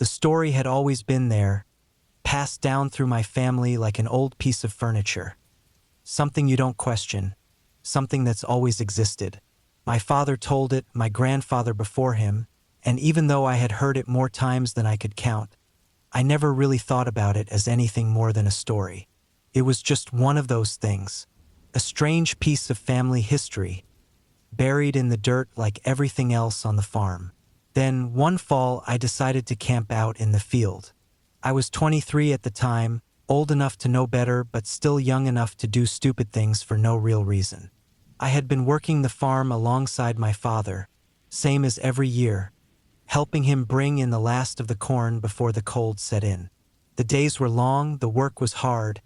The story had always been there, passed down through my family like an old piece of furniture. Something you don't question, something that's always existed. My father told it, my grandfather before him, and even though I had heard it more times than I could count, I never really thought about it as anything more than a story. It was just one of those things, a strange piece of family history, buried in the dirt like everything else on the farm. Then, one fall, I decided to camp out in the field. I was 23 at the time, old enough to know better but still young enough to do stupid things for no real reason. I had been working the farm alongside my father, same as every year, helping him bring in the last of the corn before the cold set in. The days were long, the work was hard,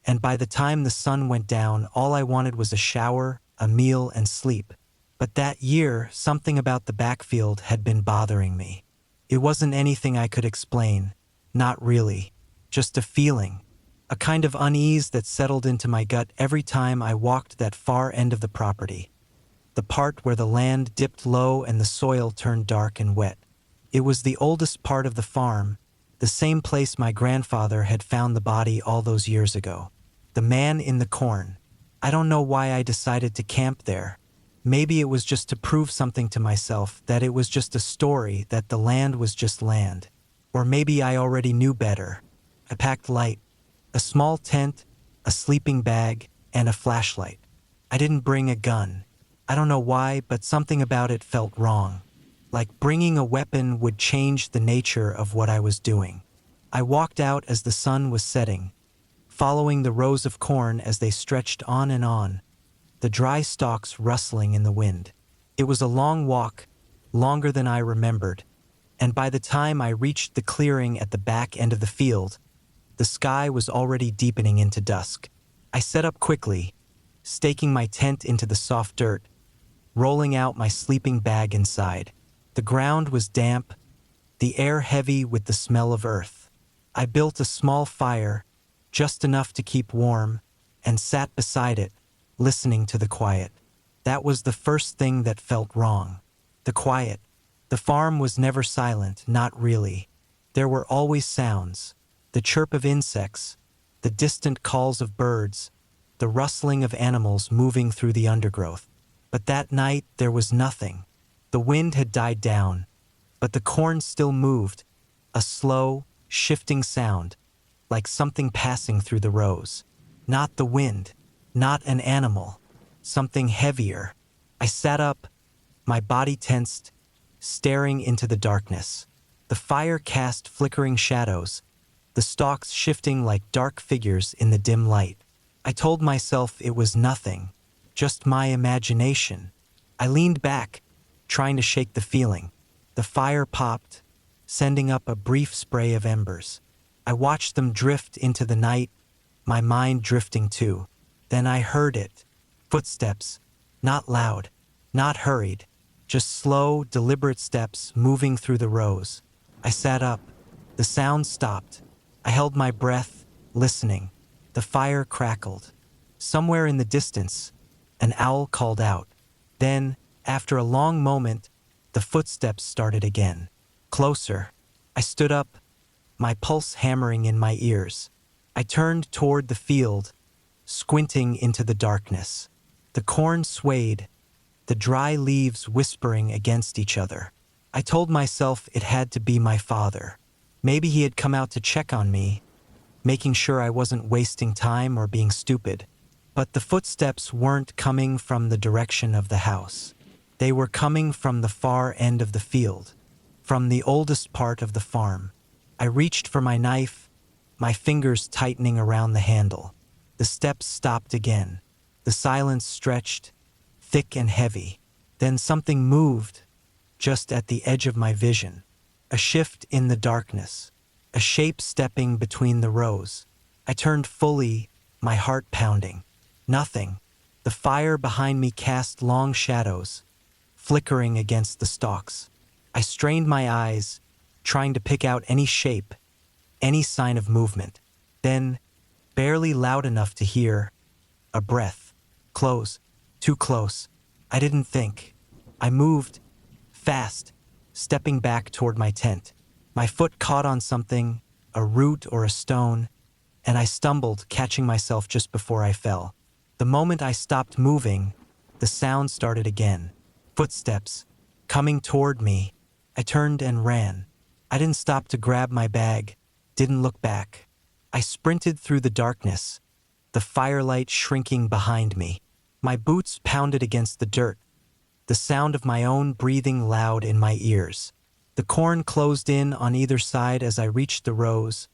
and by the time the sun went down, all I wanted was a shower, a meal, and sleep. But that year, something about the backfield had been bothering me. It wasn't anything I could explain, not really, just a feeling, a kind of unease that settled into my gut every time I walked that far end of the property, the part where the land dipped low and the soil turned dark and wet. It was the oldest part of the farm, the same place my grandfather had found the body all those years ago. The man in the corn. I don't know why I decided to camp there. Maybe it was just to prove something to myself, that it was just a story, that the land was just land. Or maybe I already knew better. I packed light, a small tent, a sleeping bag, and a flashlight. I didn't bring a gun. I don't know why, but something about it felt wrong. Like bringing a weapon would change the nature of what I was doing. I walked out as the sun was setting, following the rows of corn as they stretched on and on, the dry stalks rustling in the wind. It was a long walk, longer than I remembered, and by the time I reached the clearing at the back end of the field, the sky was already deepening into dusk. I set up quickly, staking my tent into the soft dirt, rolling out my sleeping bag inside. The ground was damp, the air heavy with the smell of earth. I built a small fire, just enough to keep warm, and sat beside it, listening to the quiet. That was the first thing that felt wrong. The quiet. The farm was never silent, not really. There were always sounds, the chirp of insects, the distant calls of birds, the rustling of animals moving through the undergrowth. But that night there was nothing. The wind had died down, but the corn still moved, a slow, shifting sound, like something passing through the rows. Not the wind, not an animal, something heavier. I sat up, my body tensed, staring into the darkness. The fire cast flickering shadows, the stalks shifting like dark figures in the dim light. I told myself it was nothing, just my imagination. I leaned back, trying to shake the feeling. The fire popped, sending up a brief spray of embers. I watched them drift into the night, my mind drifting too. Then I heard it. Footsteps, not loud, not hurried, just slow, deliberate steps moving through the rows. I sat up. The sound stopped. I held my breath, listening. The fire crackled. Somewhere in the distance, an owl called out. Then, after a long moment, the footsteps started again. Closer. I stood up, my pulse hammering in my ears. I turned toward the field, squinting into the darkness. The corn swayed, the dry leaves whispering against each other. I told myself it had to be my father. Maybe he had come out to check on me, making sure I wasn't wasting time or being stupid. But the footsteps weren't coming from the direction of the house. They were coming from the far end of the field, from the oldest part of the farm. I reached for my knife, my fingers tightening around the handle. The steps stopped again. The silence stretched, thick and heavy. Then something moved, just at the edge of my vision. A shift in the darkness, a shape stepping between the rows. I turned fully, my heart pounding. Nothing. The fire behind me cast long shadows, flickering against the stalks. I strained my eyes, trying to pick out any shape, any sign of movement. Then, barely loud enough to hear, a breath. Close. Too close. I didn't think. I moved, fast, stepping back toward my tent. My foot caught on something, a root or a stone, and I stumbled, catching myself just before I fell. The moment I stopped moving, the sound started again. Footsteps, coming toward me. I turned and ran. I didn't stop to grab my bag, didn't look back. I sprinted through the darkness, the firelight shrinking behind me. My boots pounded against the dirt, the sound of my own breathing loud in my ears. The corn closed in on either side as I reached the rows,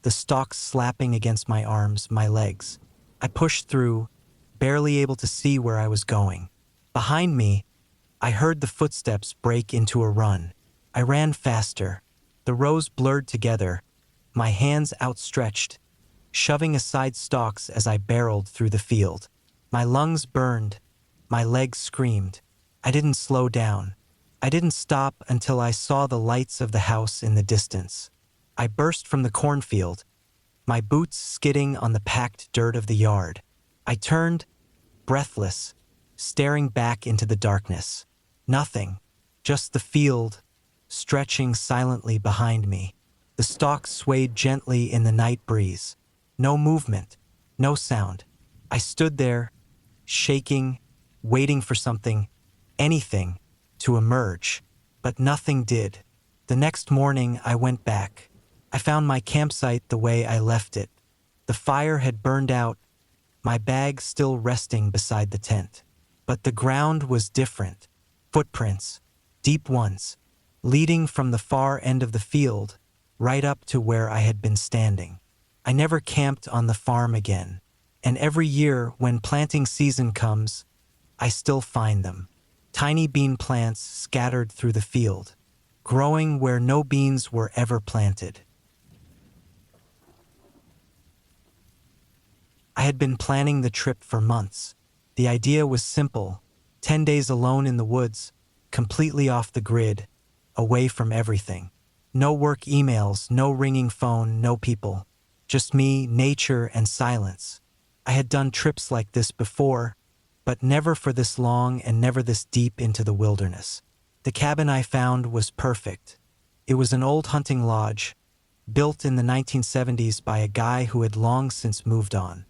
the stalks slapping against my arms, my legs. I pushed through, barely able to see where I was going. Behind me, I heard the footsteps break into a run. I ran faster. The rows blurred together, my hands outstretched, shoving aside stalks as I barreled through the field. My lungs burned, my legs screamed. I didn't slow down. I didn't stop until I saw the lights of the house in the distance. I burst from the cornfield, my boots skidding on the packed dirt of the yard. I turned, breathless, staring back into the darkness. Nothing, just the field, stretching silently behind me. The stalks swayed gently in the night breeze. No movement, no sound. I stood there, shaking, waiting for something, anything, to emerge, but nothing did. The next morning, I went back. I found my campsite the way I left it. The fire had burned out, my bag still resting beside the tent. But the ground was different. Footprints, deep ones, leading from the far end of the field, right up to where I had been standing. I never camped on the farm again, and every year when planting season comes, I still find them. Tiny bean plants scattered through the field, growing where no beans were ever planted. I had been planning the trip for months. The idea was simple: 10 days alone in the woods, completely off the grid, away from everything. No work emails, no ringing phone, no people. Just me, nature, and silence. I had done trips like this before, but never for this long and never this deep into the wilderness. The cabin I found was perfect. It was an old hunting lodge, built in the 1970s by a guy who had long since moved on.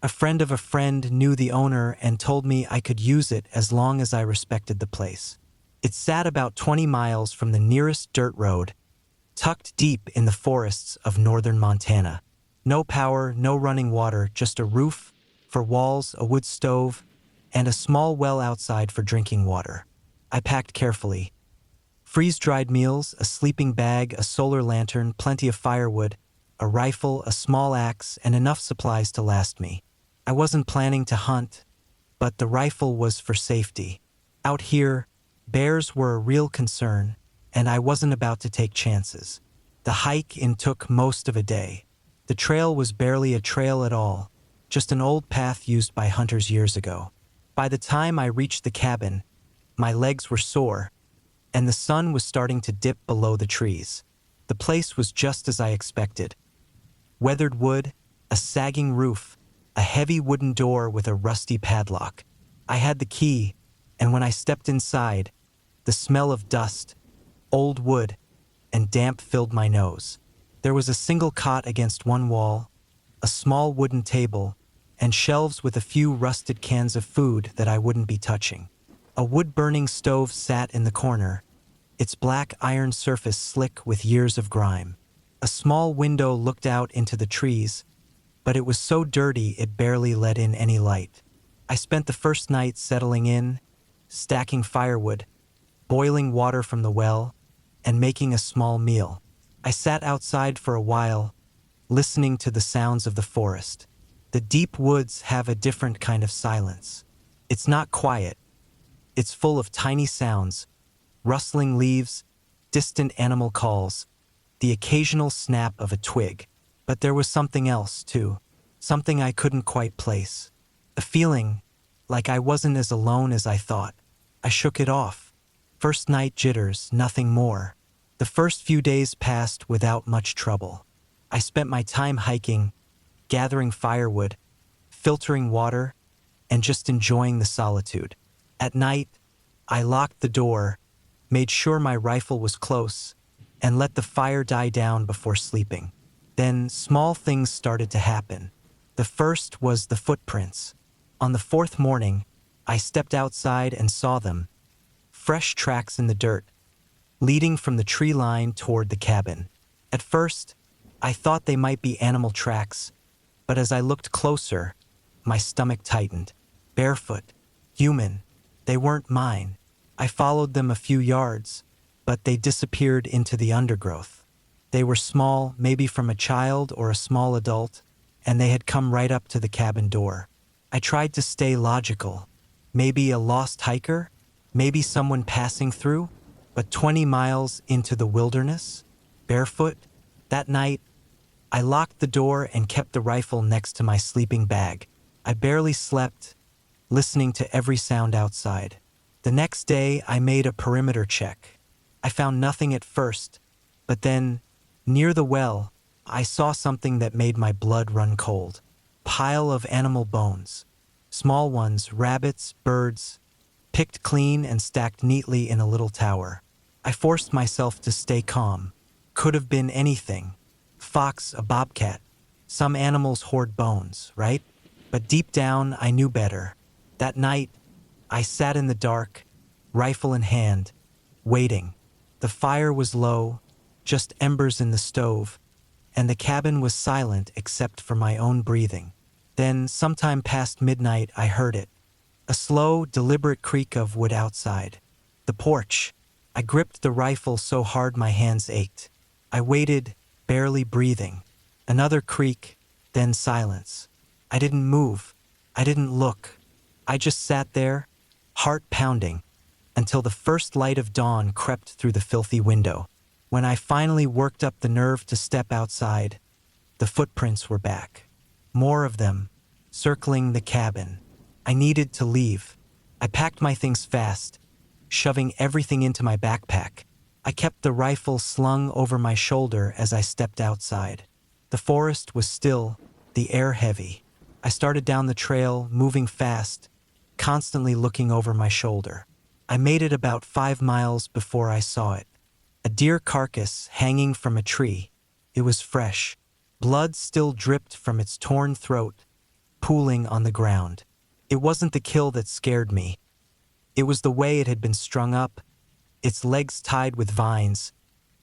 A friend of a friend knew the owner and told me I could use it as long as I respected the place. It sat about 20 miles from the nearest dirt road, tucked deep in the forests of northern Montana. No power, no running water, just a roof for walls, a wood stove, and a small well outside for drinking water. I packed carefully. Freeze-dried meals, a sleeping bag, a solar lantern, plenty of firewood, a rifle, a small axe, and enough supplies to last me. I wasn't planning to hunt, but the rifle was for safety. Out here, bears were a real concern, and I wasn't about to take chances. The hike in took most of a day. The trail was barely a trail at all, just an old path used by hunters years ago. By the time I reached the cabin, my legs were sore, and the sun was starting to dip below the trees. The place was just as I expected. Weathered wood, a sagging roof, a heavy wooden door with a rusty padlock. I had the key, and when I stepped inside, the smell of dust, old wood, and damp filled my nose. There was a single cot against one wall, a small wooden table, and shelves with a few rusted cans of food that I wouldn't be touching. A wood-burning stove sat in the corner, its black iron surface slick with years of grime. A small window looked out into the trees, but it was so dirty it barely let in any light. I spent the first night settling in, stacking firewood, boiling water from the well, and making a small meal. I sat outside for a while, listening to the sounds of the forest. The deep woods have a different kind of silence. It's not quiet. It's full of tiny sounds, rustling leaves, distant animal calls, the occasional snap of a twig. But there was something else, too. Something I couldn't quite place. A feeling like I wasn't as alone as I thought. I shook it off. First night jitters, nothing more. The first few days passed without much trouble. I spent my time hiking, gathering firewood, filtering water, and just enjoying the solitude. At night, I locked the door, made sure my rifle was close, and let the fire die down before sleeping. Then small things started to happen. The first was the footprints. On the fourth morning, I stepped outside and saw them, fresh tracks in the dirt, leading from the tree line toward the cabin. At first, I thought they might be animal tracks, but as I looked closer, my stomach tightened. Barefoot, human, they weren't mine. I followed them a few yards, but they disappeared into the undergrowth. They were small, maybe from a child or a small adult, and they had come right up to the cabin door. I tried to stay logical. Maybe a lost hiker? Maybe someone passing through? But 20 miles into the wilderness? Barefoot? That night, I locked the door and kept the rifle next to my sleeping bag. I barely slept, listening to every sound outside. The next day, I made a perimeter check. I found nothing at first, but then, near the well, I saw something that made my blood run cold. Pile of animal bones. Small ones, rabbits, birds, picked clean and stacked neatly in a little tower. I forced myself to stay calm. Could have been anything. Fox, a bobcat. Some animals hoard bones, right? But deep down, I knew better. That night, I sat in the dark, rifle in hand, waiting. The fire was low, just embers in the stove, and the cabin was silent except for my own breathing. Then, sometime past midnight, I heard it. A slow, deliberate creak of wood outside. The porch. I gripped the rifle so hard my hands ached. I waited, barely breathing. Another creak, then silence. I didn't move. I didn't look. I just sat there, heart pounding, until the first light of dawn crept through the filthy window. When I finally worked up the nerve to step outside, the footprints were back. More of them, circling the cabin. I needed to leave. I packed my things fast, shoving everything into my backpack. I kept the rifle slung over my shoulder as I stepped outside. The forest was still, the air heavy. I started down the trail, moving fast, constantly looking over my shoulder. I made it about 5 miles before I saw it. A deer carcass hanging from a tree. It was fresh. Blood still dripped from its torn throat, pooling on the ground. It wasn't the kill that scared me. It was the way it had been strung up, its legs tied with vines,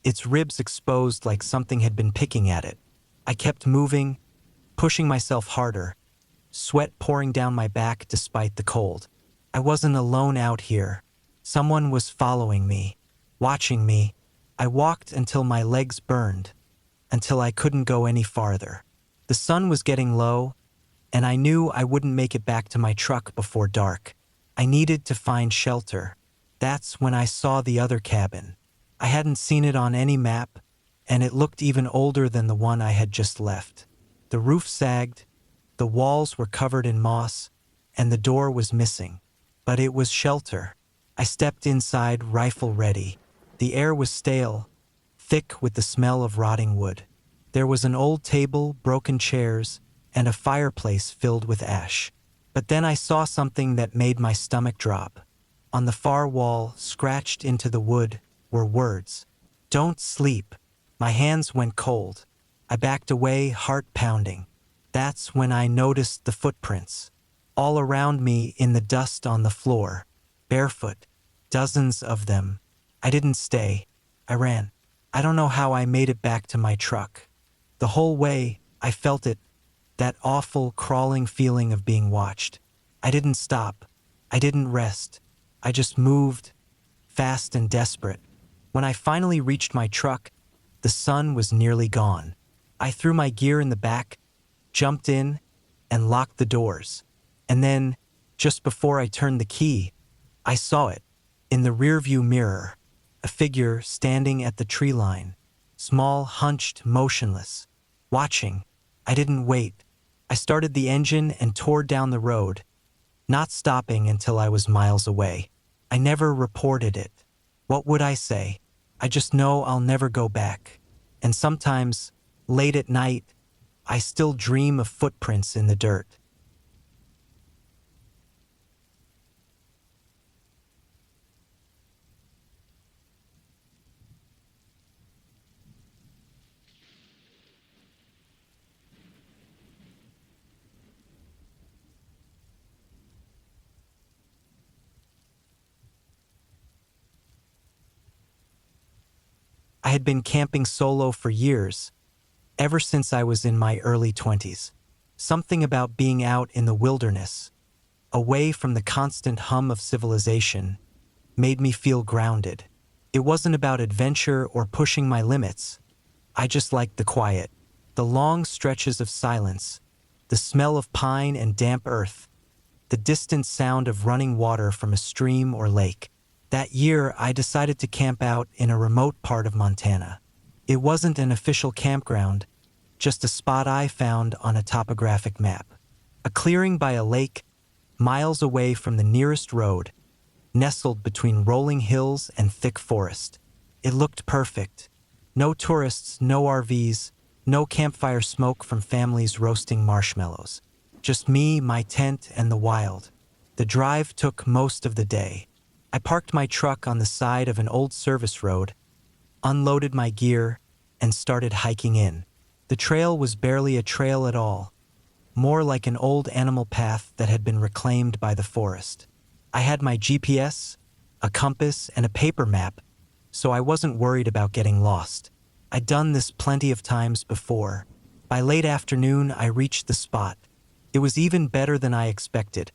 its ribs exposed like something had been picking at it. I kept moving, pushing myself harder, sweat pouring down my back despite the cold. I wasn't alone out here. Someone was following me, watching me. I walked until my legs burned, until I couldn't go any farther. The sun was getting low, and I knew I wouldn't make it back to my truck before dark. I needed to find shelter. That's when I saw the other cabin. I hadn't seen it on any map, and it looked even older than the one I had just left. The roof sagged, the walls were covered in moss, and the door was missing. But it was shelter. I stepped inside, rifle ready. The air was stale, thick with the smell of rotting wood. There was an old table, broken chairs, and a fireplace filled with ash. But then I saw something that made my stomach drop. On the far wall, scratched into the wood, were words. "Don't sleep." My hands went cold. I backed away, heart pounding. That's when I noticed the footprints. All around me in the dust on the floor. Barefoot. Dozens of them. I didn't stay. I ran. I don't know how I made it back to my truck. The whole way, I felt it. That awful, crawling feeling of being watched. I didn't stop. I didn't rest. I just moved, fast and desperate. When I finally reached my truck, the sun was nearly gone. I threw my gear in the back, jumped in, and locked the doors. And then, just before I turned the key, I saw it, in the rearview mirror, a figure standing at the tree line, small, hunched, motionless, watching. I didn't wait. I started the engine and tore down the road, not stopping until I was miles away. I never reported it. What would I say? I just know I'll never go back. And sometimes, late at night, I still dream of footprints in the dirt. had been camping solo for years, ever since I was in my early 20s. Something about being out in the wilderness, away from the constant hum of civilization, made me feel grounded. It wasn't about adventure or pushing my limits. I just liked the quiet, the long stretches of silence, the smell of pine and damp earth, the distant sound of running water from a stream or lake. That year, I decided to camp out in a remote part of Montana. It wasn't an official campground, just a spot I found on a topographic map. A clearing by a lake, miles away from the nearest road, nestled between rolling hills and thick forest. It looked perfect. No tourists, no RVs, no campfire smoke from families roasting marshmallows. Just me, my tent, and the wild. The drive took most of the day. I parked my truck on the side of an old service road, unloaded my gear, and started hiking in. The trail was barely a trail at all, more like an old animal path that had been reclaimed by the forest. I had my GPS, a compass, and a paper map, so I wasn't worried about getting lost. I'd done this plenty of times before. By late afternoon, I reached the spot. It was even better than I expected.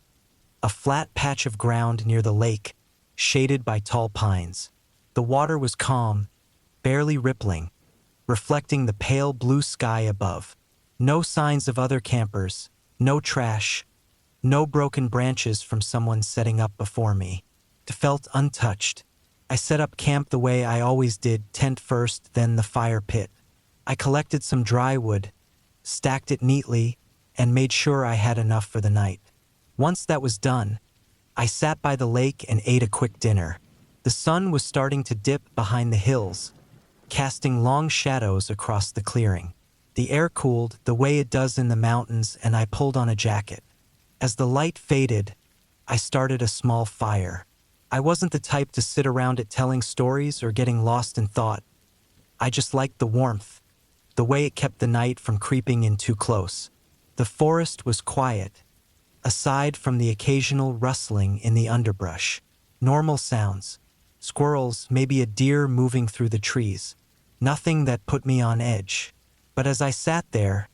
A flat patch of ground near the lake, shaded by tall pines. The water was calm, barely rippling, reflecting the pale blue sky above. No signs of other campers, no trash, no broken branches from someone setting up before me. It felt untouched. I set up camp the way I always did, tent first, then the fire pit. I collected some dry wood, stacked it neatly, and made sure I had enough for the night. Once that was done, I sat by the lake and ate a quick dinner. The sun was starting to dip behind the hills, casting long shadows across the clearing. The air cooled the way it does in the mountains, and I pulled on a jacket. As the light faded, I started a small fire. I wasn't the type to sit around it telling stories or getting lost in thought. I just liked the warmth, the way it kept the night from creeping in too close. The forest was quiet, aside from the occasional rustling in the underbrush. Normal sounds, squirrels, maybe a deer moving through the trees. Nothing that put me on edge. But as I sat there,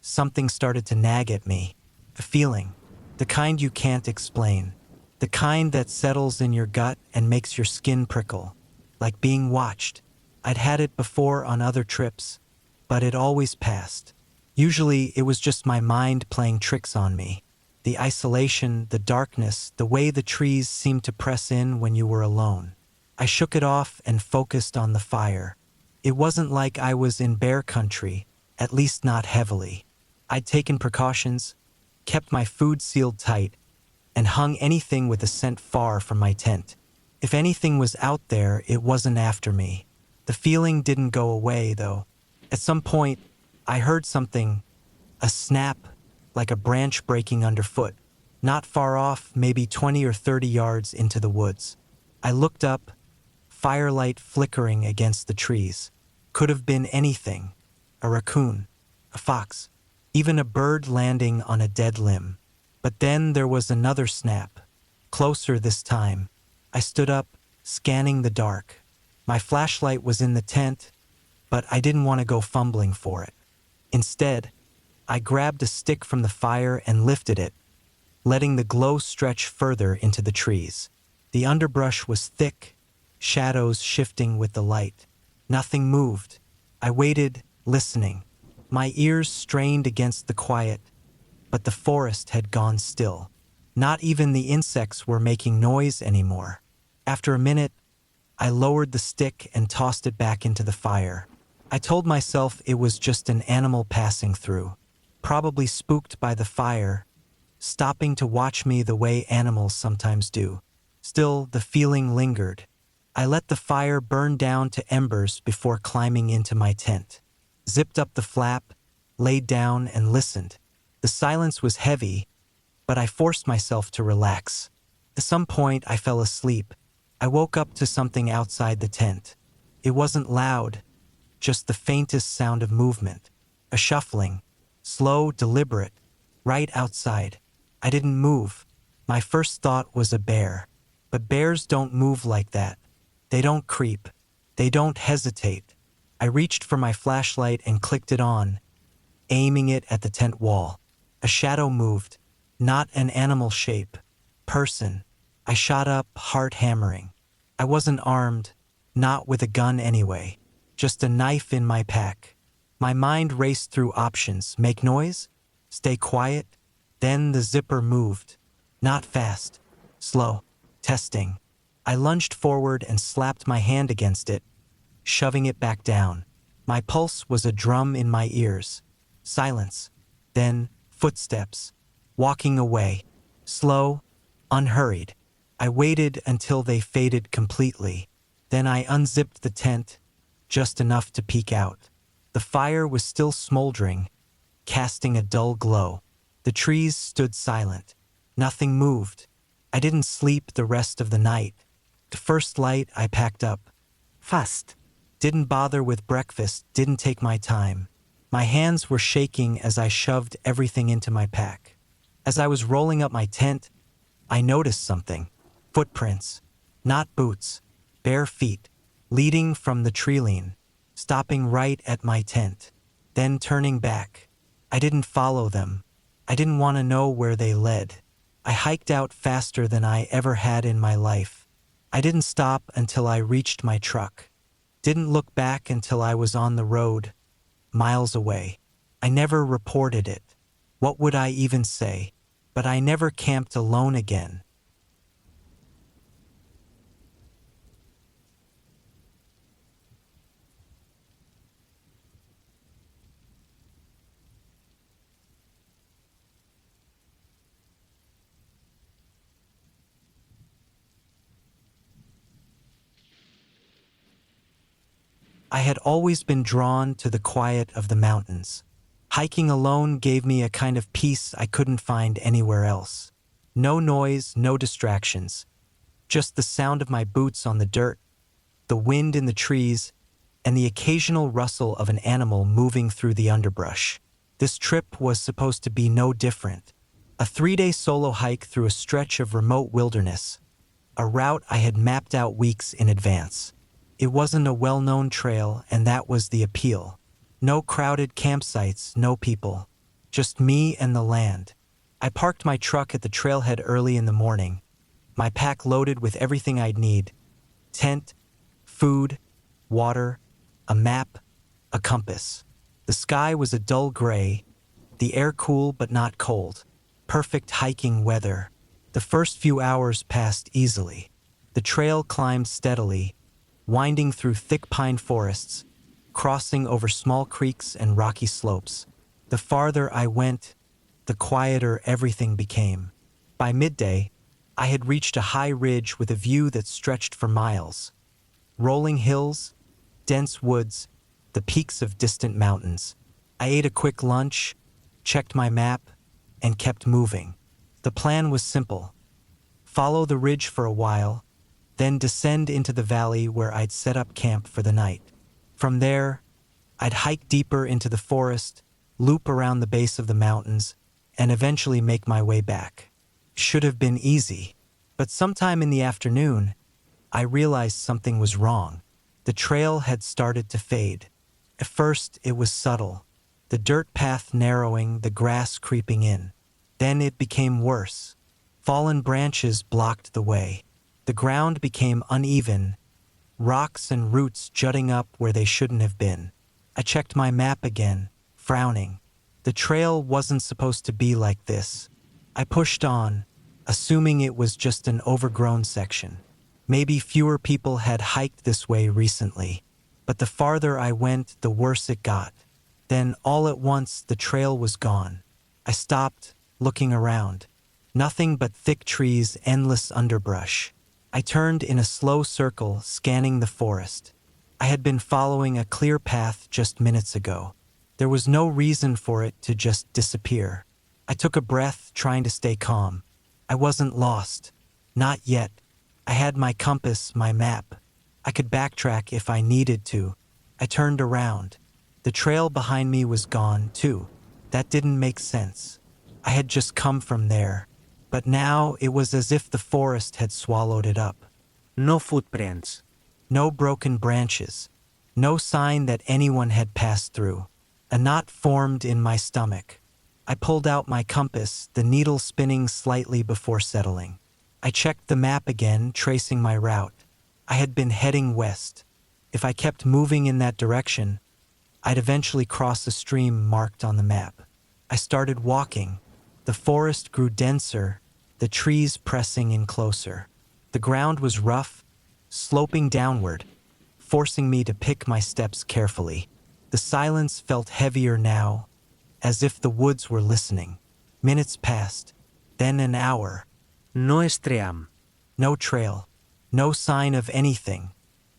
something started to nag at me. A feeling, the kind you can't explain. The kind that settles in your gut and makes your skin prickle, like being watched. I'd had it before on other trips, but it always passed. Usually it was just my mind playing tricks on me. The isolation, the darkness, the way the trees seemed to press in when you were alone. I shook it off and focused on the fire. It wasn't like I was in bear country, at least not heavily. I'd taken precautions, kept my food sealed tight, and hung anything with a scent far from my tent. If anything was out there, it wasn't after me. The feeling didn't go away, though. At some point, I heard something, a snap, like a branch breaking underfoot, not far off, maybe 20 or 30 yards into the woods. I looked up, firelight flickering against the trees. Could have been anything, a raccoon, a fox, even a bird landing on a dead limb. But then there was another snap, closer this time. I stood up, scanning the dark. My flashlight was in the tent, but I didn't want to go fumbling for it. Instead, I grabbed a stick from the fire and lifted it, letting the glow stretch further into the trees. The underbrush was thick, shadows shifting with the light. Nothing moved. I waited, listening, my ears strained against the quiet, but the forest had gone still. Not even the insects were making noise anymore. After a minute, I lowered the stick and tossed it back into the fire. I told myself it was just an animal passing through, probably spooked by the fire, stopping to watch me the way animals sometimes do. Still, the feeling lingered. I let the fire burn down to embers before climbing into my tent. Zipped up the flap, laid down, and listened. The silence was heavy, but I forced myself to relax. At some point, I fell asleep. I woke up to something outside the tent. It wasn't loud, just the faintest sound of movement. A shuffling, slow, deliberate, right outside. I didn't move. My first thought was a bear. But bears don't move like that. They don't creep. They don't hesitate. I reached for my flashlight and clicked it on, aiming it at the tent wall. A shadow moved, not an animal shape. Person. I shot up, heart hammering. I wasn't armed, not with a gun anyway. Just a knife in my pack. My mind raced through options. Make noise? Stay quiet? Then the zipper moved. Not fast. Slow. Testing. I lunged forward and slapped my hand against it, shoving it back down. My pulse was a drum in my ears. Silence. Then, footsteps. Walking away. Slow, unhurried. I waited until they faded completely. Then I unzipped the tent, just enough to peek out. The fire was still smoldering, casting a dull glow. The trees stood silent. Nothing moved. I didn't sleep the rest of the night. The first light I packed up. Fast. Didn't bother with breakfast, didn't take my time. My hands were shaking as I shoved everything into my pack. As I was rolling up my tent, I noticed something. Footprints. Not boots. Bare feet. Leading from the treeline. Stopping right at my tent. Then turning back. I didn't follow them. I didn't want to know where they led. I hiked out faster than I ever had in my life. I didn't stop until I reached my truck. Didn't look back until I was on the road, miles away. I never reported it. What would I even say? But I never camped alone again. I had always been drawn to the quiet of the mountains. Hiking alone gave me a kind of peace I couldn't find anywhere else. No noise, no distractions. Just the sound of my boots on the dirt, the wind in the trees, and the occasional rustle of an animal moving through the underbrush. This trip was supposed to be no different. A 3-day solo hike through a stretch of remote wilderness, a route I had mapped out weeks in advance. It wasn't a well-known trail, and that was the appeal. No crowded campsites, no people. Just me and the land. I parked my truck at the trailhead early in the morning, my pack loaded with everything I'd need. Tent, food, water, a map, a compass. The sky was a dull gray, the air cool but not cold. Perfect hiking weather. The first few hours passed easily. The trail climbed steadily, winding through thick pine forests, crossing over small creeks and rocky slopes. The farther I went, the quieter everything became. By midday, I had reached a high ridge with a view that stretched for miles. Rolling hills, dense woods, the peaks of distant mountains. I ate a quick lunch, checked my map, and kept moving. The plan was simple. Follow the ridge for a while, then descend into the valley where I'd set up camp for the night. From there, I'd hike deeper into the forest, loop around the base of the mountains, and eventually make my way back. Should have been easy, but sometime in the afternoon, I realized something was wrong. The trail had started to fade. At first, it was subtle, the dirt path narrowing, the grass creeping in. Then it became worse. Fallen branches blocked the way. The ground became uneven, rocks and roots jutting up where they shouldn't have been. I checked my map again, frowning. The trail wasn't supposed to be like this. I pushed on, assuming it was just an overgrown section. Maybe fewer people had hiked this way recently. But the farther I went, the worse it got. Then, all at once, the trail was gone. I stopped, looking around. Nothing but thick trees, endless underbrush. I turned in a slow circle, scanning the forest. I had been following a clear path just minutes ago. There was no reason for it to just disappear. I took a breath, trying to stay calm. I wasn't lost. Not yet. I had my compass, my map. I could backtrack if I needed to. I turned around. The trail behind me was gone, too. That didn't make sense. I had just come from there. But now it was as if the forest had swallowed it up. No footprints. No broken branches. No sign that anyone had passed through. A knot formed in my stomach. I pulled out my compass, the needle spinning slightly before settling. I checked the map again, tracing my route. I had been heading west. If I kept moving in that direction, I'd eventually cross a stream marked on the map. I started walking. The forest grew denser, the trees pressing in closer. The ground was rough, sloping downward, forcing me to pick my steps carefully. The silence felt heavier now, as if the woods were listening. Minutes passed, then an hour. No estream. No trail, no sign of anything.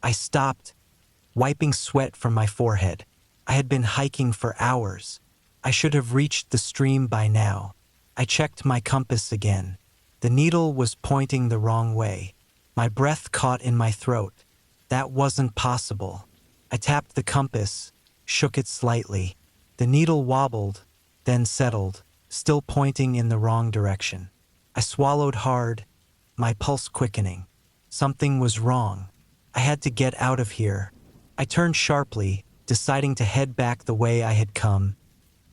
I stopped, wiping sweat from my forehead. I had been hiking for hours. I should have reached the stream by now. I checked my compass again. The needle was pointing the wrong way. My breath caught in my throat. That wasn't possible. I tapped the compass, shook it slightly. The needle wobbled, then settled, still pointing in the wrong direction. I swallowed hard, my pulse quickening. Something was wrong. I had to get out of here. I turned sharply, deciding to head back the way I had come,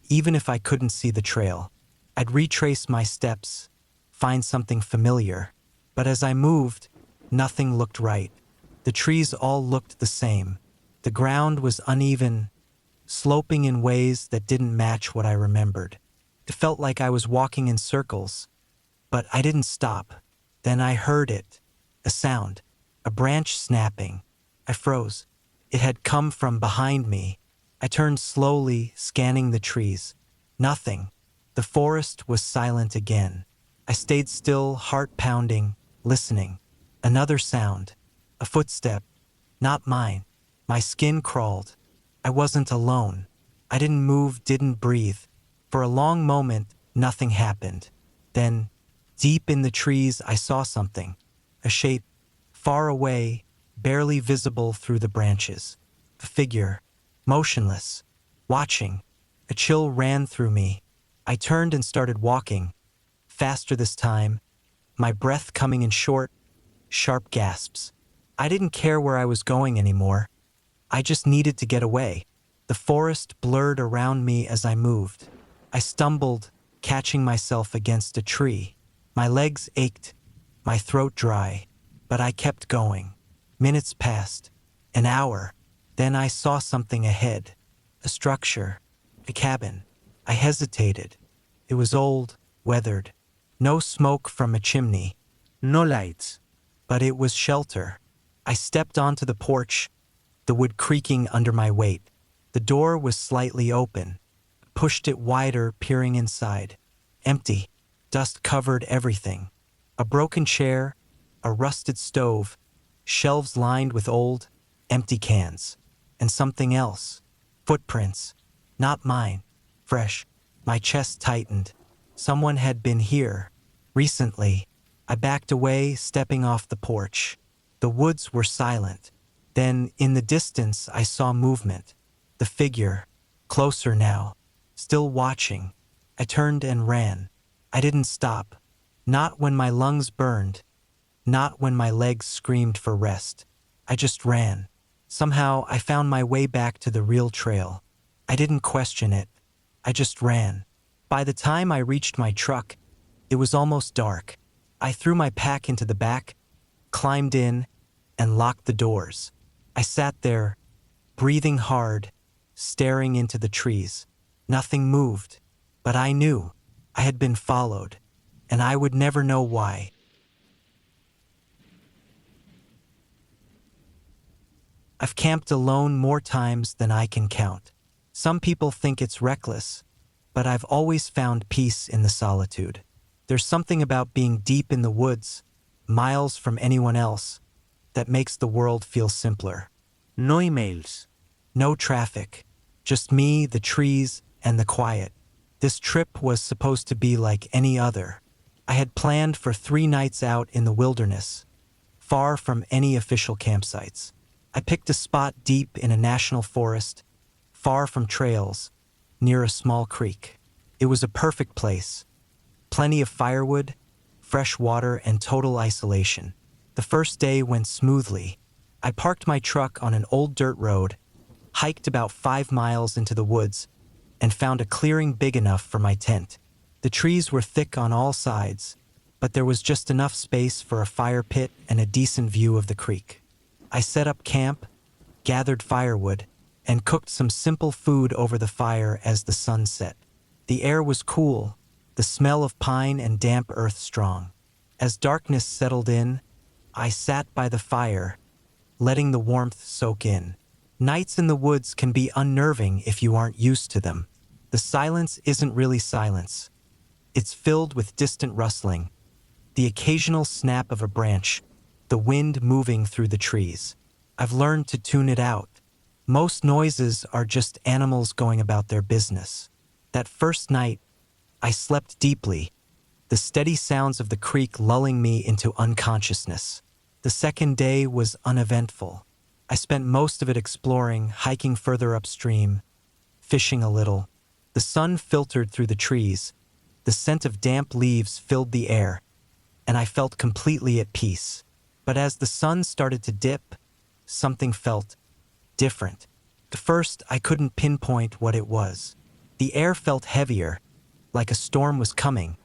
even if I couldn't see the trail. I'd retrace my steps, find something familiar. But as I moved, nothing looked right. The trees all looked the same. The ground was uneven, sloping in ways that didn't match what I remembered. It felt like I was walking in circles, but I didn't stop. Then I heard it, a sound, a branch snapping. I froze. It had come from behind me. I turned slowly, scanning the trees. Nothing. The forest was silent again. I stayed still, heart pounding, listening. Another sound. A footstep. Not mine. My skin crawled. I wasn't alone. I didn't move, didn't breathe. For a long moment, nothing happened. Then, deep in the trees, I saw something. A shape, far away, barely visible through the branches. A figure, motionless, watching. A chill ran through me. I turned and started walking. Faster this time, my breath coming in short, sharp gasps. I didn't care where I was going anymore. I just needed to get away. The forest blurred around me as I moved. I stumbled, catching myself against a tree. My legs ached, my throat dry, but I kept going. Minutes passed, an hour. Then I saw something ahead. A structure, a cabin. I hesitated. It was old, weathered. No smoke from a chimney. No lights. But it was shelter. I stepped onto the porch, the wood creaking under my weight. The door was slightly open. Pushed it wider, peering inside. Empty. Dust covered everything. A broken chair, a rusted stove, shelves lined with old, empty cans. And something else. Footprints. Not mine. Fresh. My chest tightened. Someone had been here. Recently. I backed away, stepping off the porch. The woods were silent. Then, in the distance, I saw movement. The figure. Closer now. Still watching. I turned and ran. I didn't stop. Not when my lungs burned. Not when my legs screamed for rest. I just ran. Somehow, I found my way back to the real trail. I didn't question it. I just ran. By the time I reached my truck, it was almost dark. I threw my pack into the back, climbed in, and locked the doors. I sat there, breathing hard, staring into the trees. Nothing moved, but I knew I had been followed, and I would never know why. I've camped alone more times than I can count. Some people think it's reckless, but I've always found peace in the solitude. There's something about being deep in the woods, miles from anyone else, that makes the world feel simpler. No emails. No traffic. Just me, the trees, and the quiet. This trip was supposed to be like any other. I had planned for 3 nights out in the wilderness, far from any official campsites. I picked a spot deep in a national forest, far from trails, near a small creek. It was a perfect place. Plenty of firewood, fresh water, and total isolation. The first day went smoothly. I parked my truck on an old dirt road, hiked about 5 miles into the woods, and found a clearing big enough for my tent. The trees were thick on all sides, but there was just enough space for a fire pit and a decent view of the creek. I set up camp, gathered firewood, and cooked some simple food over the fire as the sun set. The air was cool, the smell of pine and damp earth strong. As darkness settled in, I sat by the fire, letting the warmth soak in. Nights in the woods can be unnerving if you aren't used to them. The silence isn't really silence. It's filled with distant rustling, the occasional snap of a branch, the wind moving through the trees. I've learned to tune it out. Most noises are just animals going about their business. That first night, I slept deeply, the steady sounds of the creek lulling me into unconsciousness. The second day was uneventful. I spent most of it exploring, hiking further upstream, fishing a little. The sun filtered through the trees, the scent of damp leaves filled the air, and I felt completely at peace. But as the sun started to dip, something felt different. At first, I couldn't pinpoint what it was. The air felt heavier, like a storm was coming,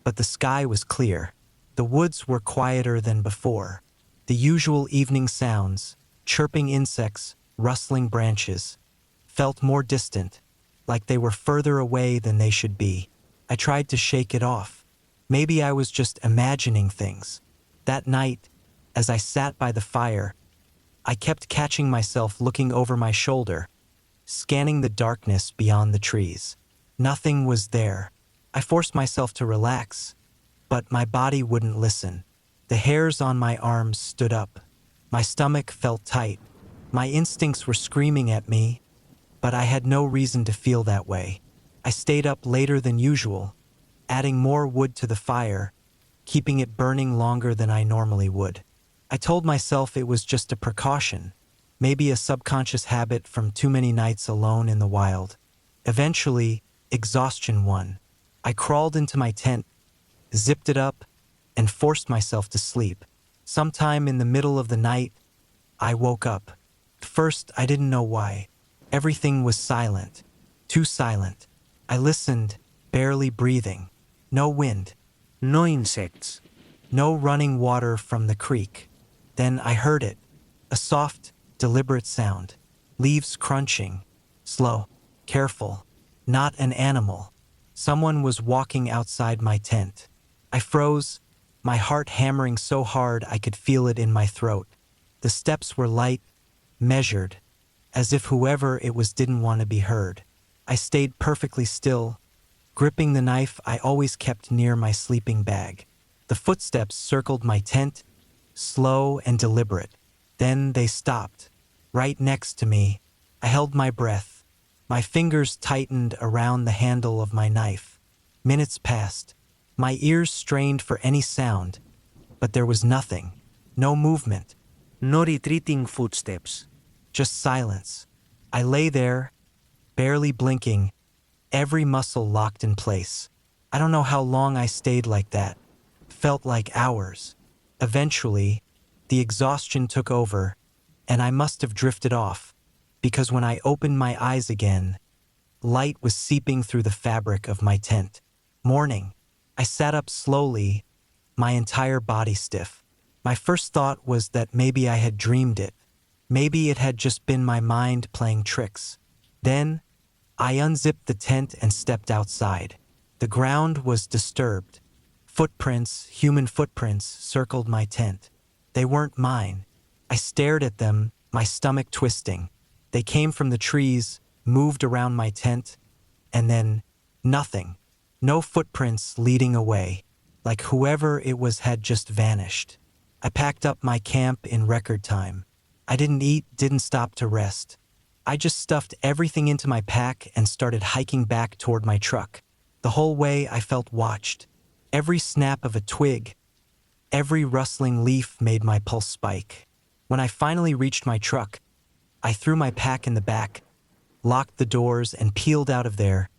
but the sky was clear. The woods were quieter than before. The usual evening sounds, chirping insects, rustling branches, felt more distant, like they were further away than they should be. I tried to shake it off. Maybe I was just imagining things. That night, as I sat by the fire, I kept catching myself looking over my shoulder, scanning the darkness beyond the trees. Nothing was there. I forced myself to relax, but my body wouldn't listen. The hairs on my arms stood up. My stomach felt tight. My instincts were screaming at me, but I had no reason to feel that way. I stayed up later than usual, adding more wood to the fire, keeping it burning longer than I normally would. I told myself it was just a precaution, maybe a subconscious habit from too many nights alone in the wild. Eventually, exhaustion won. I crawled into my tent, zipped it up, and forced myself to sleep. Sometime in the middle of the night, I woke up. At first, I didn't know why. Everything was silent, too silent. I listened, barely breathing. No wind. No insects. No running water from the creek. Then I heard it. A soft, deliberate sound. Leaves crunching. Slow. Careful. Not an animal. Someone was walking outside my tent. I froze, my heart hammering so hard I could feel it in my throat. The steps were light, measured, as if whoever it was didn't want to be heard. I stayed perfectly still, gripping the knife I always kept near my sleeping bag. The footsteps circled my tent, slow and deliberate. Then they stopped, right next to me. I held my breath. My fingers tightened around the handle of my knife. Minutes passed. My ears strained for any sound, but there was nothing. No movement. No retreating footsteps. Just silence. I lay there, barely blinking, every muscle locked in place. I don't know how long I stayed like that. Felt like hours. Eventually, the exhaustion took over, and I must have drifted off, because when I opened my eyes again, light was seeping through the fabric of my tent. Morning. I sat up slowly, my entire body stiff. My first thought was that maybe I had dreamed it. Maybe it had just been my mind playing tricks. Then, I unzipped the tent and stepped outside. The ground was disturbed. Footprints, human footprints, circled my tent. They weren't mine. I stared at them, my stomach twisting. They came from the trees, moved around my tent, and then nothing. No footprints leading away, like whoever it was had just vanished. I packed up my camp in record time. I didn't eat, didn't stop to rest. I just stuffed everything into my pack and started hiking back toward my truck. The whole way I felt watched. Every snap of a twig, every rustling leaf made my pulse spike. When I finally reached my truck, I threw my pack in the back, locked the doors, and peeled out of there,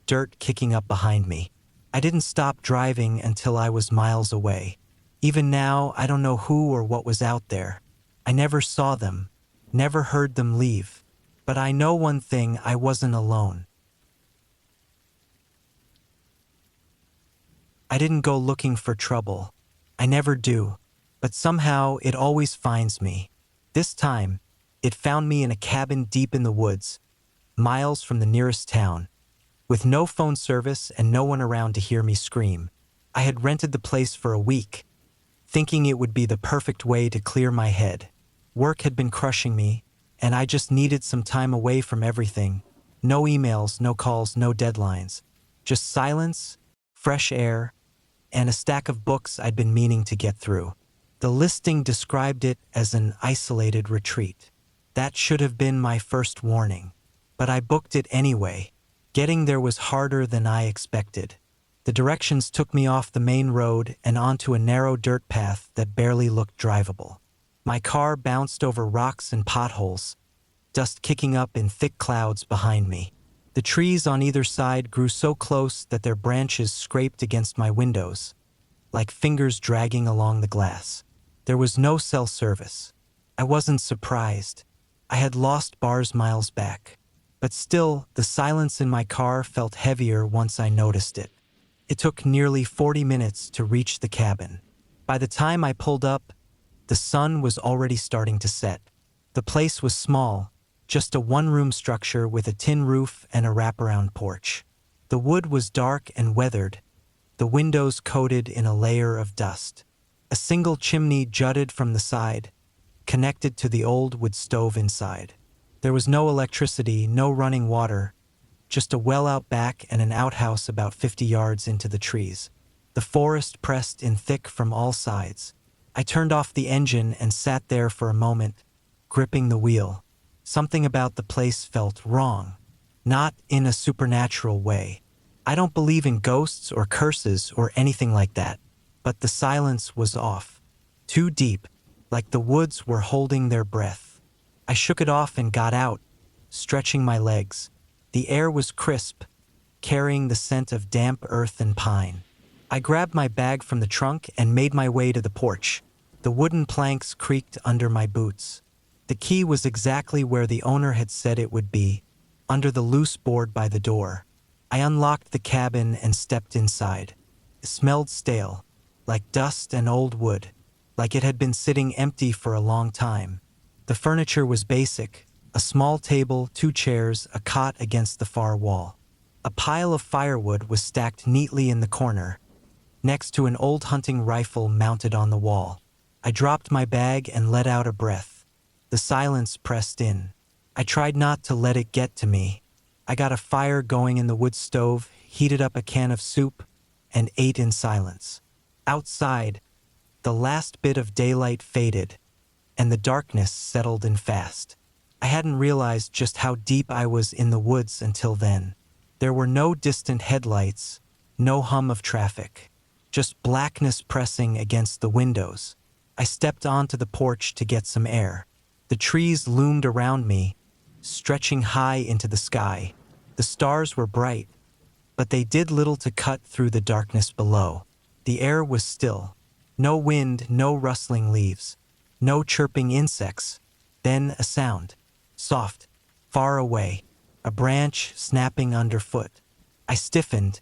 dirt kicking up behind me. I didn't stop driving until I was miles away. Even now, I don't know who or what was out there. I never saw them, never heard them leave. But I know one thing, I wasn't alone. I didn't go looking for trouble. I never do. But somehow it always finds me. This time, it found me in a cabin deep in the woods, miles from the nearest town, with no phone service and no one around to hear me scream. I had rented the place for a week, thinking it would be the perfect way to clear my head. Work had been crushing me, and I just needed some time away from everything. No emails, no calls, no deadlines. Just silence, fresh air, and a stack of books I'd been meaning to get through. The listing described it as an isolated retreat. That should have been my first warning. But I booked it anyway. Getting there was harder than I expected. The directions took me off the main road and onto a narrow dirt path that barely looked drivable. My car bounced over rocks and potholes, dust kicking up in thick clouds behind me. The trees on either side grew so close that their branches scraped against my windows, like fingers dragging along the glass. There was no cell service. I wasn't surprised. I had lost bars miles back. But still, the silence in my car felt heavier once I noticed it. It took nearly 40 minutes to reach the cabin. By the time I pulled up, the sun was already starting to set. The place was small, just a one-room structure with a tin roof and a wraparound porch. The wood was dark and weathered, the windows coated in a layer of dust. A single chimney jutted from the side, connected to the old wood stove inside. There was no electricity, no running water, just a well out back and an outhouse about 50 yards into the trees. The forest pressed in thick from all sides. I turned off the engine and sat there for a moment, gripping the wheel. Something about the place felt wrong, not in a supernatural way. I don't believe in ghosts or curses or anything like that, but the silence was off. Too deep, like the woods were holding their breath. I shook it off and got out, stretching my legs. The air was crisp, carrying the scent of damp earth and pine. I grabbed my bag from the trunk and made my way to the porch. The wooden planks creaked under my boots. The key was exactly where the owner had said it would be, under the loose board by the door. I unlocked the cabin and stepped inside. It smelled stale, like dust and old wood, like it had been sitting empty for a long time. The furniture was basic, a small table, 2 chairs, a cot against the far wall. A pile of firewood was stacked neatly in the corner, next to an old hunting rifle mounted on the wall. I dropped my bag and let out a breath. The silence pressed in. I tried not to let it get to me. I got a fire going in the wood stove, heated up a can of soup, and ate in silence. Outside, the last bit of daylight faded, and the darkness settled in fast. I hadn't realized just how deep I was in the woods until then. There were no distant headlights, no hum of traffic, just blackness pressing against the windows. I stepped onto the porch to get some air. The trees loomed around me, stretching high into the sky. The stars were bright, but they did little to cut through the darkness below. The air was still. No wind, no rustling leaves, no chirping insects. Then a sound. Soft, far away, a branch snapping underfoot. I stiffened,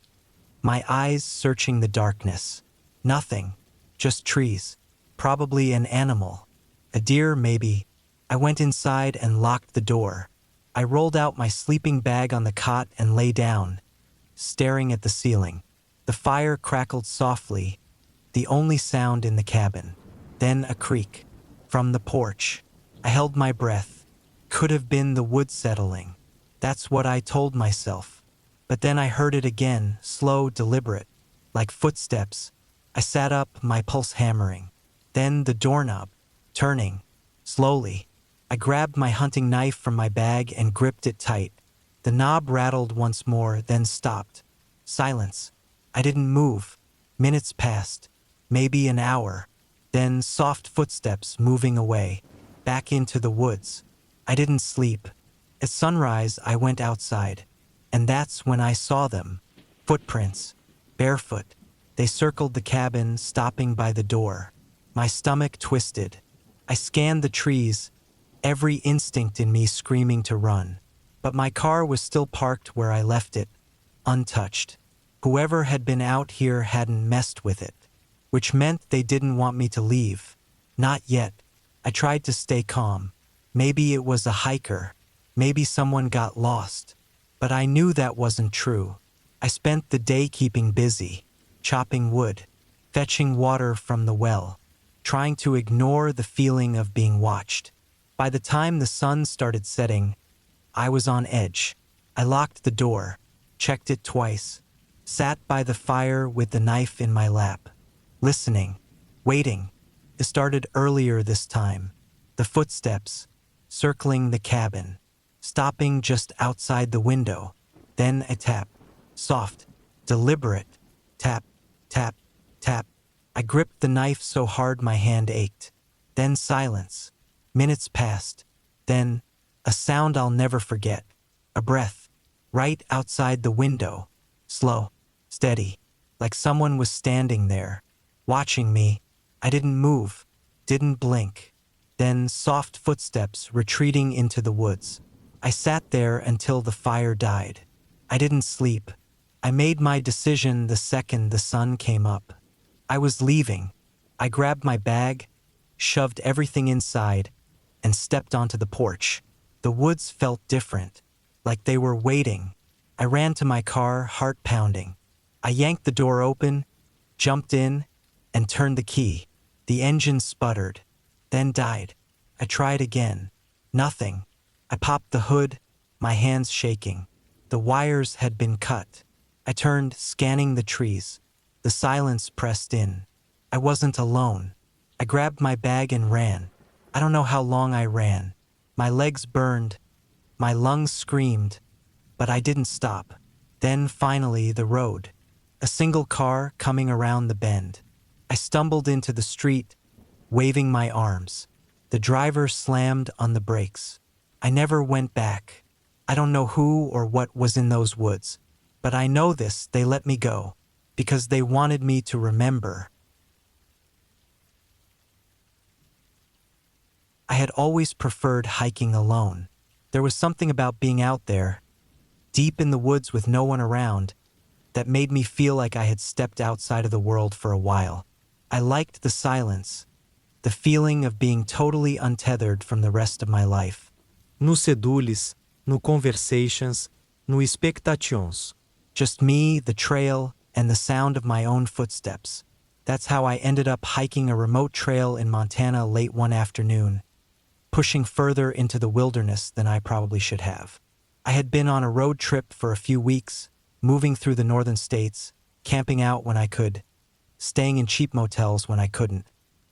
my eyes searching the darkness. Nothing, just trees. Probably an animal. A deer, maybe. I went inside and locked the door. I rolled out my sleeping bag on the cot and lay down, staring at the ceiling. The fire crackled softly, the only sound in the cabin. Then a creak. From the porch. I held my breath. Could have been the wood settling. That's what I told myself. But then I heard it again, slow, deliberate, like footsteps. I sat up, my pulse hammering. Then the doorknob, turning, slowly. I grabbed my hunting knife from my bag and gripped it tight. The knob rattled once more, then stopped. Silence. I didn't move. Minutes passed. Maybe an hour. Then soft footsteps moving away, back into the woods. I didn't sleep. At sunrise, I went outside. And that's when I saw them. Footprints. Barefoot. They circled the cabin, stopping by the door. My stomach twisted. I scanned the trees, every instinct in me screaming to run. But my car was still parked where I left it, untouched. Whoever had been out here hadn't messed with it, which meant they didn't want me to leave. Not yet. I tried to stay calm. Maybe it was a hiker. Maybe someone got lost. But I knew that wasn't true. I spent the day keeping busy, chopping wood, fetching water from the well, trying to ignore the feeling of being watched. By the time the sun started setting, I was on edge. I locked the door, checked it twice, sat by the fire with the knife in my lap, listening, waiting. It started earlier this time. The footsteps, circling the cabin, stopping just outside the window. Then a tap, soft, deliberate, tap, tap, tap. I gripped the knife so hard my hand ached. Then silence. Minutes passed. Then a sound I'll never forget. A breath, right outside the window. Slow, steady, like someone was standing there, watching me. I didn't move, didn't blink. Then soft footsteps retreating into the woods. I sat there until the fire died. I didn't sleep. I made my decision the second the sun came up. I was leaving. I grabbed my bag, shoved everything inside, and stepped onto the porch. The woods felt different, like they were waiting. I ran to my car, heart pounding. I yanked the door open, jumped in, and turned the key. The engine sputtered, then died. I tried again. Nothing. I popped the hood, my hands shaking. The wires had been cut. I turned, scanning the trees. The silence pressed in. I wasn't alone. I grabbed my bag and ran. I don't know how long I ran. My legs burned. My lungs screamed. But I didn't stop. Then finally the road. A single car coming around the bend. I stumbled into the street, waving my arms. The driver slammed on the brakes. I never went back. I don't know who or what was in those woods, but I know this: they let me go because they wanted me to remember. I had always preferred hiking alone. There was something about being out there, deep in the woods with no one around, that made me feel like I had stepped outside of the world for a while. I liked the silence, the feeling of being totally untethered from the rest of my life. No sedulis, no conversations, no expectations. Just me, the trail, and the sound of my own footsteps. That's how I ended up hiking a remote trail in Montana late one afternoon, pushing further into the wilderness than I probably should have. I had been on a road trip for a few weeks, moving through the northern states, camping out when I could, staying in cheap motels when I couldn't.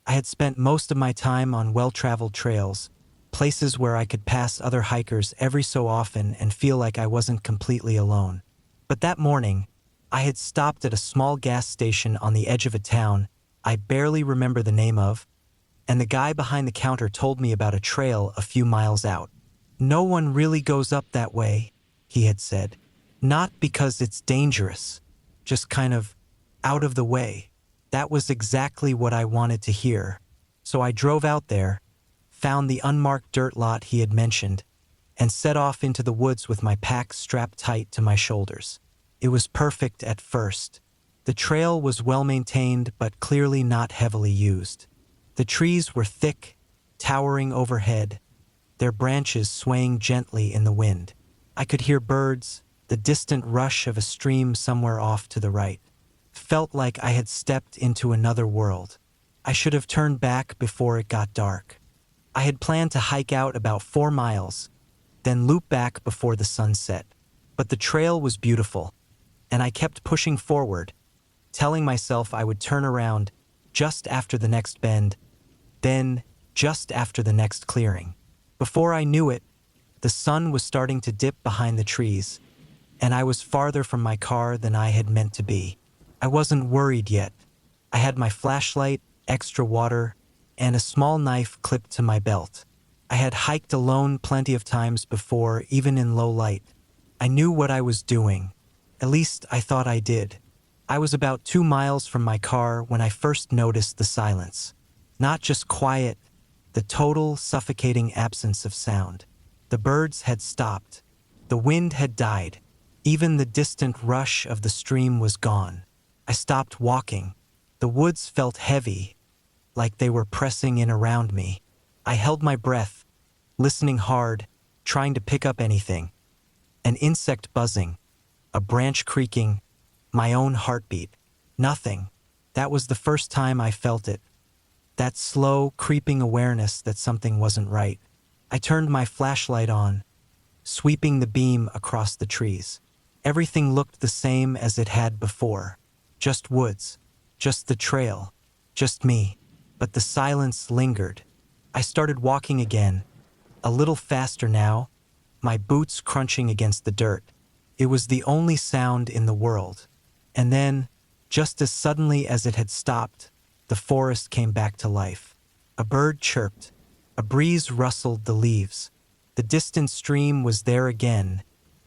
I had spent most of my time on well-traveled trails, places where I could pass other hikers every so often and feel like I wasn't completely alone. But that morning, I had stopped at a small gas station on the edge of a town I barely remember the name of, and the guy behind the counter told me about a trail a few miles out. "No one really goes up that way," he had said. "Not because it's dangerous, just kind of out of the way." That was exactly what I wanted to hear. So I drove out there, found the unmarked dirt lot he had mentioned, and set off into the woods with my pack strapped tight to my shoulders. It was perfect at first. The trail was well maintained but clearly not heavily used. The trees were thick, towering overhead, their branches swaying gently in the wind. I could hear birds, the distant rush of a stream somewhere off to the right. Felt like I had stepped into another world. I should have turned back before it got dark. I had planned to hike out about 4 miles, then loop back before the sun set. But the trail was beautiful, and I kept pushing forward, telling myself I would turn around just after the next bend, then just after the next clearing. Before I knew it, the sun was starting to dip behind the trees, and I was farther from my car than I had meant to be. I wasn't worried yet. I had my flashlight, extra water, and a small knife clipped to my belt. I had hiked alone plenty of times before, even in low light. I knew what I was doing. At least I thought I did. I was about 2 miles from my car when I first noticed the silence. Not just quiet, the total suffocating absence of sound. The birds had stopped. The wind had died. Even the distant rush of the stream was gone. I stopped walking. The woods felt heavy, like they were pressing in around me. I held my breath, listening hard, trying to pick up anything. An insect buzzing, a branch creaking, my own heartbeat. Nothing. That was the first time I felt it. That slow, creeping awareness that something wasn't right. I turned my flashlight on, sweeping the beam across the trees. Everything looked the same as it had before. Just woods, just the trail, just me. But the silence lingered. I started walking again, a little faster now, my boots crunching against the dirt. It was the only sound in the world. And then, just as suddenly as it had stopped, the forest came back to life. A bird chirped. A breeze rustled the leaves. The distant stream was there again,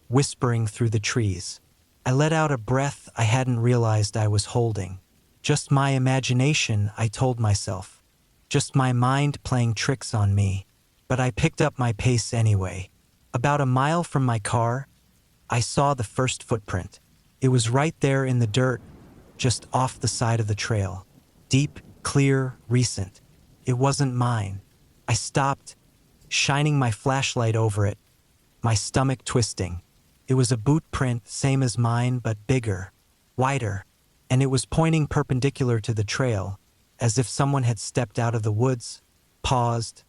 whispering through the trees. I let out a breath I hadn't realized I was holding. Just my imagination, I told myself. Just my mind playing tricks on me. But I picked up my pace anyway. About a mile from my car, I saw the first footprint. It was right there in the dirt, just off the side of the trail. Deep, clear, recent. It wasn't mine. I stopped, shining my flashlight over it, my stomach twisting. It was a boot print, same as mine, but bigger, wider, and it was pointing perpendicular to the trail, as if someone had stepped out of the woods, paused,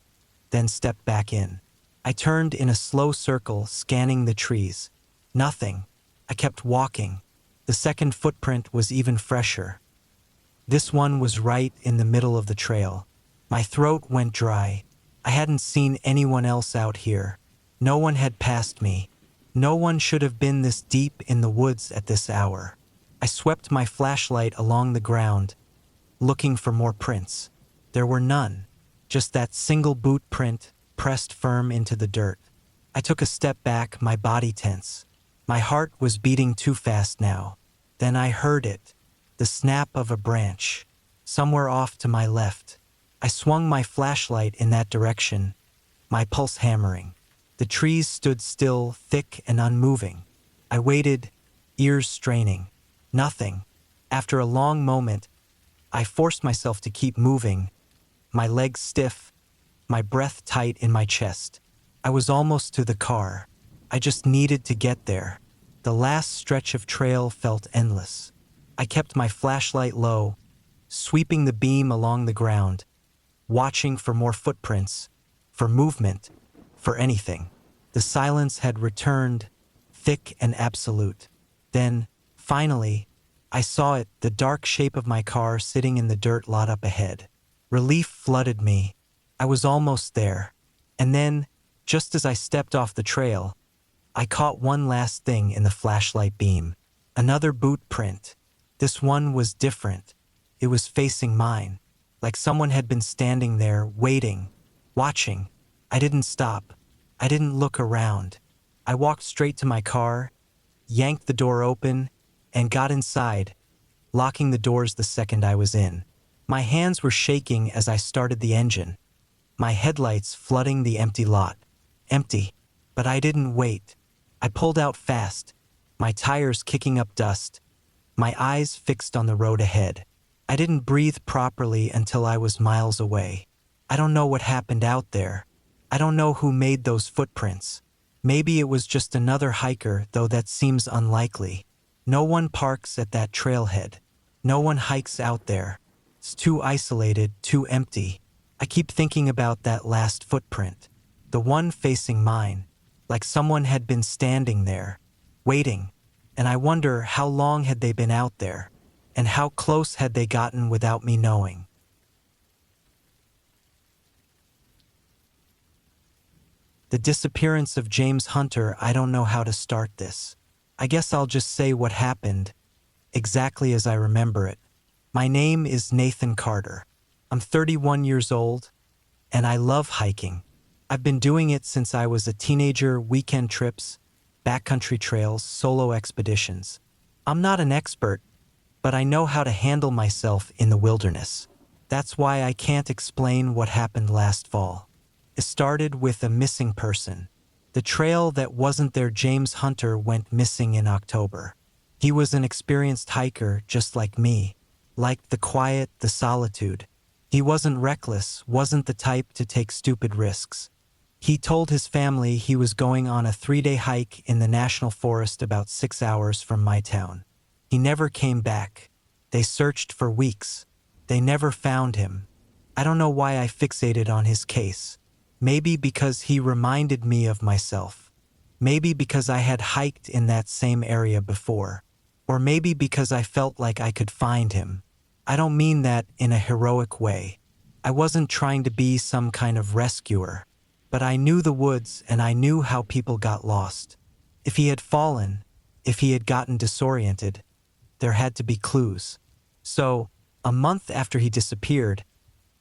then stepped back in. I turned in a slow circle, scanning the trees. Nothing. I kept walking. The second footprint was even fresher. This one was right in the middle of the trail. My throat went dry. I hadn't seen anyone else out here. No one had passed me. No one should have been this deep in the woods at this hour. I swept my flashlight along the ground, looking for more prints. There were none, just that single boot print pressed firm into the dirt. I took a step back, my body tense. My heart was beating too fast now. Then I heard it, the snap of a branch, somewhere off to my left. I swung my flashlight in that direction, my pulse hammering. The trees stood still, thick and unmoving. I waited, ears straining. Nothing. After a long moment, I forced myself to keep moving, my legs stiff, my breath tight in my chest. I was almost to the car. I just needed to get there. The last stretch of trail felt endless. I kept my flashlight low, sweeping the beam along the ground, watching for more footprints, for movement, for anything. The silence had returned, thick and absolute. Then, finally, I saw it, the dark shape of my car sitting in the dirt lot up ahead. Relief flooded me. I was almost there. And then, just as I stepped off the trail, I caught one last thing in the flashlight beam. Another boot print. This one was different. It was facing mine, like someone had been standing there, waiting, watching. I didn't stop. I didn't look around. I walked straight to my car, yanked the door open, and got inside, locking the doors the second I was in. My hands were shaking as I started the engine, my headlights flooding the empty lot. Empty. But I didn't wait. I pulled out fast, my tires kicking up dust, my eyes fixed on the road ahead. I didn't breathe properly until I was miles away. I don't know what happened out there. I don't know who made those footprints. Maybe it was just another hiker, though that seems unlikely. No one parks at that trailhead. No one hikes out there. It's too isolated, too empty. I keep thinking about that last footprint, the one facing mine, like someone had been standing there, waiting, and I wonder how long had they been out there, and how close had they gotten without me knowing. The disappearance of James Hunter, I don't know how to start this. I guess I'll just say what happened, exactly as I remember it. My name is Nathan Carter. I'm 31 years old, and I love hiking. I've been doing it since I was a teenager, weekend trips, backcountry trails, solo expeditions. I'm not an expert, but I know how to handle myself in the wilderness. That's why I can't explain what happened last fall. It started with a missing person. The trail that wasn't there. James Hunter went missing in October. He was an experienced hiker just like me. Liked the quiet, the solitude. He wasn't reckless, wasn't the type to take stupid risks. He told his family he was going on a 3-day hike in the national forest about 6 hours from my town. He never came back. They searched for weeks. They never found him. I don't know why I fixated on his case. Maybe because he reminded me of myself. Maybe because I had hiked in that same area before. Or maybe because I felt like I could find him. I don't mean that in a heroic way. I wasn't trying to be some kind of rescuer. But I knew the woods and I knew how people got lost. If he had fallen, if he had gotten disoriented, there had to be clues. So, a month after he disappeared,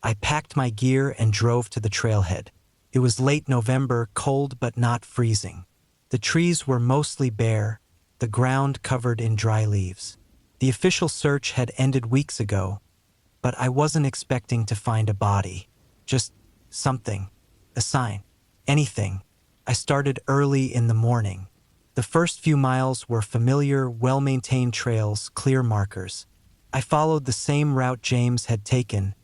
I packed my gear and drove to the trailhead. It was late November, cold but not freezing. The trees were mostly bare, the ground covered in dry leaves. The official search had ended weeks ago, but I wasn't expecting to find a body. Just something. A sign. Anything. I started early in the morning. The first few miles were familiar, well-maintained trails, clear markers. I followed the same route James had taken,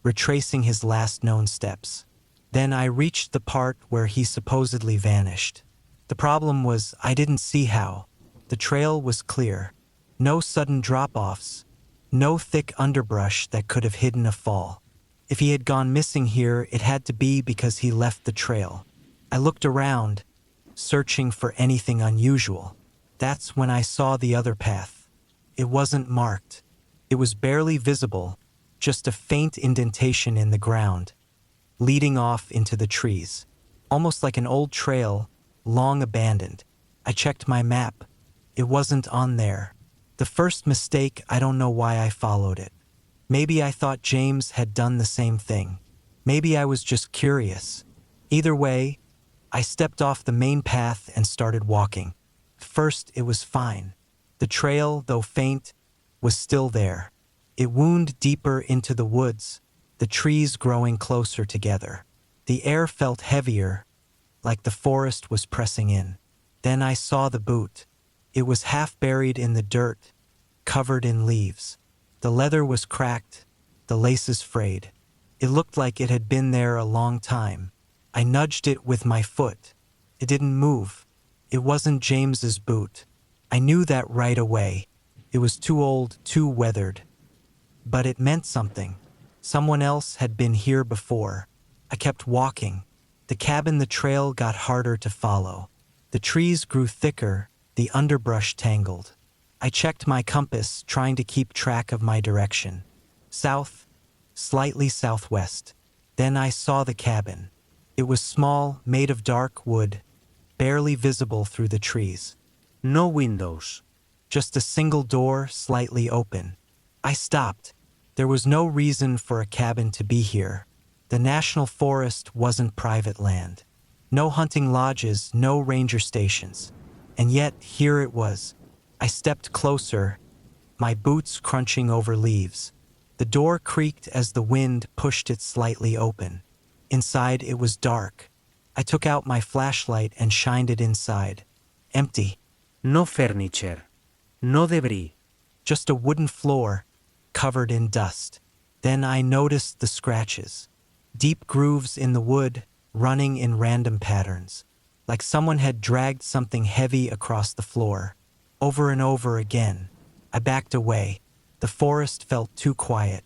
retracing his last known steps. Then I reached the part where he supposedly vanished. The problem was I didn't see how. The trail was clear. No sudden drop-offs. No thick underbrush that could have hidden a fall. If he had gone missing here, it had to be because he left the trail. I looked around, searching for anything unusual. That's when I saw the other path. It wasn't marked. It was barely visible, just a faint indentation in the ground, leading off into the trees. Almost like an old trail, long abandoned. I checked my map. It wasn't on there. The first mistake, I don't know why I followed it. Maybe I thought James had done the same thing. Maybe I was just curious. Either way, I stepped off the main path and started walking. First, it was fine. The trail, though faint, was still there. It wound deeper into the woods, the trees growing closer together. The air felt heavier, like the forest was pressing in. Then I saw the boot. It was half buried in the dirt, covered in leaves. The leather was cracked, the laces frayed. It looked like it had been there a long time. I nudged it with my foot. It didn't move. It wasn't James's boot. I knew that right away. It was too old, too weathered. But it meant something. Someone else had been here before. I kept walking. The cabin, the trail got harder to follow. The trees grew thicker, the underbrush tangled. I checked my compass, trying to keep track of my direction. South, slightly southwest. Then I saw the cabin. It was small, made of dark wood, barely visible through the trees. No windows. Just a single door, slightly open. I stopped. There was no reason for a cabin to be here. The national forest wasn't private land. No hunting lodges, no ranger stations. And yet, here it was. I stepped closer, my boots crunching over leaves. The door creaked as the wind pushed it slightly open. Inside, it was dark. I took out my flashlight and shined it inside. Empty. No furniture. No debris. Just a wooden floor, covered in dust. Then I noticed the scratches. Deep grooves in the wood, running in random patterns. Like someone had dragged something heavy across the floor. Over and over again. I backed away. The forest felt too quiet.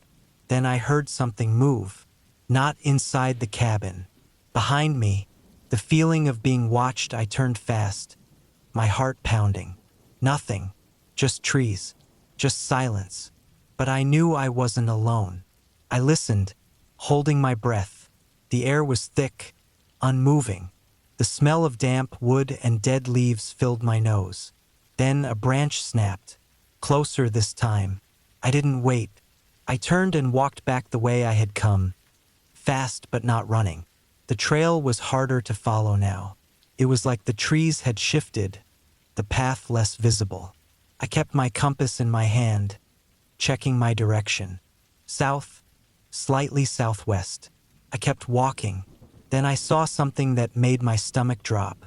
Then I heard something move. Not inside the cabin. Behind me, the feeling of being watched. I turned fast, my heart pounding. Nothing. Just trees. Just silence. But I knew I wasn't alone. I listened, holding my breath. The air was thick, unmoving. The smell of damp wood and dead leaves filled my nose. Then a branch snapped. Closer this time. I didn't wait. I turned and walked back the way I had come. Fast but not running. The trail was harder to follow now. It was like the trees had shifted, the path less visible. I kept my compass in my hand, checking my direction. South, slightly southwest. I kept walking. Then I saw something that made my stomach drop.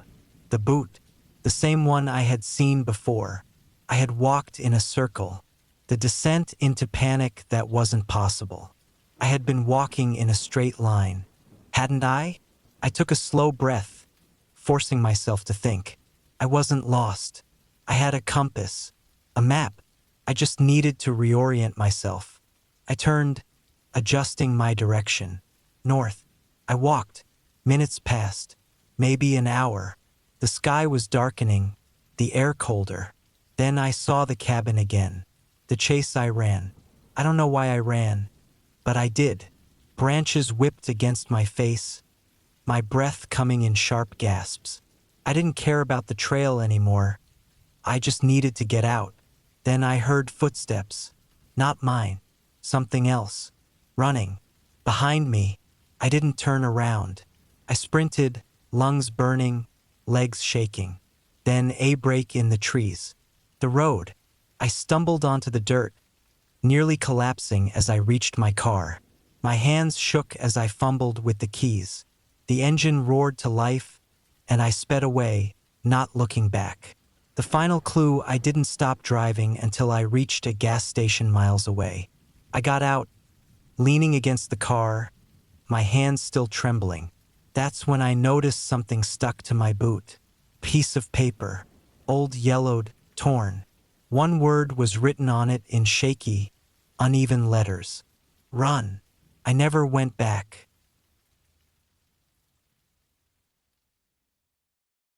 The boot. The same one I had seen before. I had walked in a circle. The descent into panic that wasn't possible. I had been walking in a straight line. Hadn't I? I took a slow breath, forcing myself to think. I wasn't lost. I had a compass, a map. I just needed to reorient myself. I turned, adjusting my direction. North. I walked. Minutes passed. Maybe an hour. The sky was darkening, the air colder. Then I saw the cabin again. The chase I ran. I don't know why I ran, but I did. Branches whipped against my face, my breath coming in sharp gasps. I didn't care about the trail anymore. I just needed to get out. Then I heard footsteps. Not mine. Something else. Running. Behind me. I didn't turn around. I sprinted, lungs burning, legs shaking. Then a break in the trees. The road. I stumbled onto the dirt, nearly collapsing as I reached my car. My hands shook as I fumbled with the keys. The engine roared to life, and I sped away, not looking back. The final clue: I didn't stop driving until I reached a gas station miles away. I got out, leaning against the car, my hands still trembling. That's when I noticed something stuck to my boot. Piece of paper. Old, yellowed, torn. One word was written on it in shaky, uneven letters. Run. I never went back.